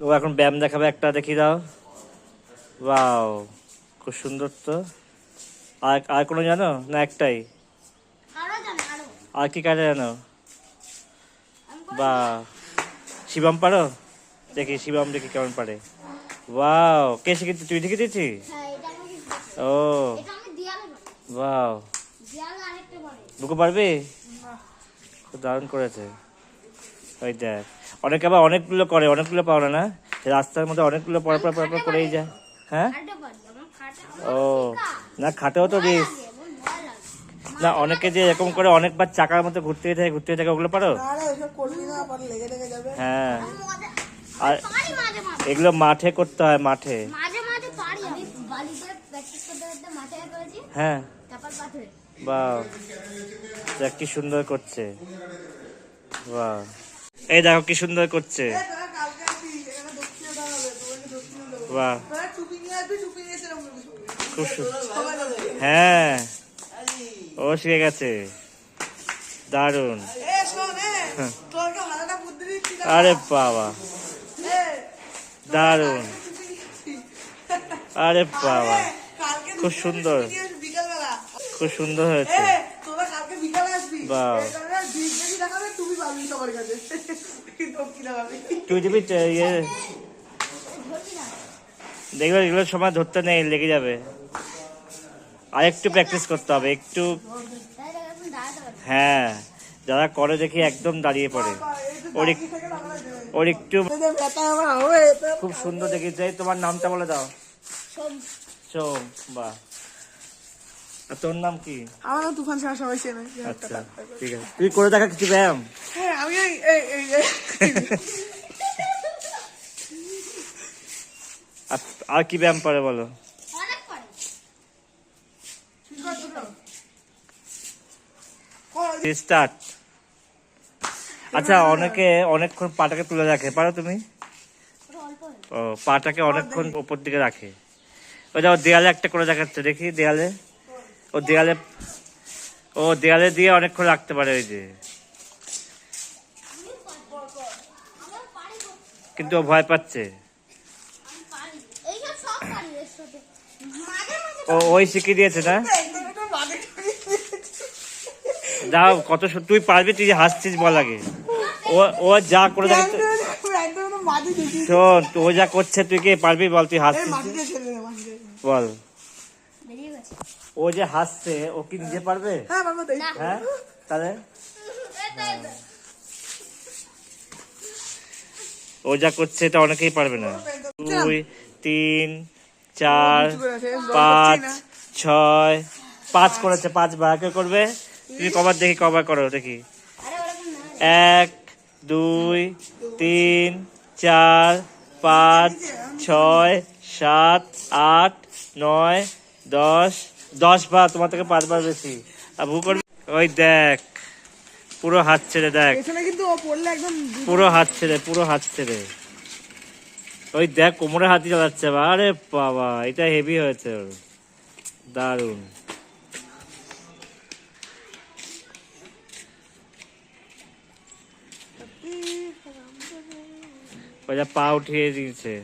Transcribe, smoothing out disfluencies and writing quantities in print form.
ও এখন ব্যায়াম দেখাবে একটা, দেখি দাও। ওয়াও, খুব সুন্দর তো। আর আর কোনো জানো না? একটাই? আর কি কাজে জানো? বা, শিবম পারো? দেখি শিবম, দেখি কেমন পারে। ওয়াও, কে শিখেছি? তুই শিখে দিয়েছি? ও ওয়াও, বুকু পারবি? খুব দারুণ করেছে। ওই দেখ, অনেকে আবার অনেকগুলো করে, অনেকগুলো পাও না, না রাস্তার মধ্যে অনেকগুলো পর পর পর পর করেই যায়। হ্যাঁ, ও না, খাটেও তো রিস না, অনেকে যে এরকম করে অনেকবার চাকার মধ্যে ঘুরতে থাকে, ওগুলো পারো? হ্যাঁ, আর এগুলো মাঠে করতে হয়, মাঠে। হ্যাঁ, বাহ, দেখ কি সুন্দর করছে। বাহ, এই দেখো কি সুন্দর করছে। বাহ, খুব সুন্দর। হ্যাঁ, ও শিখে গেছে, দারুন। আরে বাবা, দারুন। আরে বাবা, খুব সুন্দর, খুব সুন্দর হয়েছে। বাহ, তুই দিবি ইয়ে, দেখবে এগুলো সময় ধরতে নেই, লেগে যাবে। আর একটু প্র্যাকটিস করতে হবে, একটু। হ্যাঁ, যারা করে দেখি একদম দাঁড়িয়ে পড়ে। ওর একটু খুব সুন্দর দেখি। যাই, তোমার নামটা বলে দাও। সোম। বাহ, আর তোর নাম কি? আমার নাম তুফান, ছাড়া সবাই চেনে। আচ্ছা, ঠিক আছে, তুই করে দেখা কিছু ব্যায়াম। হ্যাঁ, আমি আর কি ব্যায়াম পারে বলো? স্টার্ট। আচ্ছা, অনেকে অনেকক্ষণ পাটাকে তুলে রাখে, পারো তুমি? ও, পাটাকে অনেকক্ষণ উপর দিকে রাখে। ওই যাও, দেয়ালে একটা করে দেখাচ্ছে, দেখি দেয়ালে। ও দেয়ালে, ও দেয়ালে দিয়ে অনেকক্ষণ রাখতে পারে, ওই যে। কিন্তু ও ভয় পাচ্ছে। ও ওই শিখিয়ে দিয়েছে না? দাও, কত তুই পারবি, তুই যে হাসছিস বল আগে। ও ও যা করে দেখাচ্ছে, শোন, ও যা করছে তুই কি পারবি বল? তুই হাসছিস বল। ও যে হাসছে, ও কি নিজে পারবে? হ্যাঁ, তাহলে ও যা করছে এটা অনেকেই পারবে না। 2 3 4 5 6, 5 করেছে, 5 বার কে করবে? তুমি কবার দেখি, কবার করো দেখি। 1 2 3 4 5 6 7 8 9 10, 10 বার। তোমার থেকে 5 বার বেশি। আর ভু করবে। ওই দেখ, পুরো হাত ছেড়ে, দেখ পুরো হাত ছেড়ে, পুরো হাত ছেড়ে। ওই দেখ, কোমরে হাতি চালাচ্ছে। আরে বাবা, এটা হেভি হয়েছে ওর, দারুন। ওই পা উঠিয়ে দিয়েছে।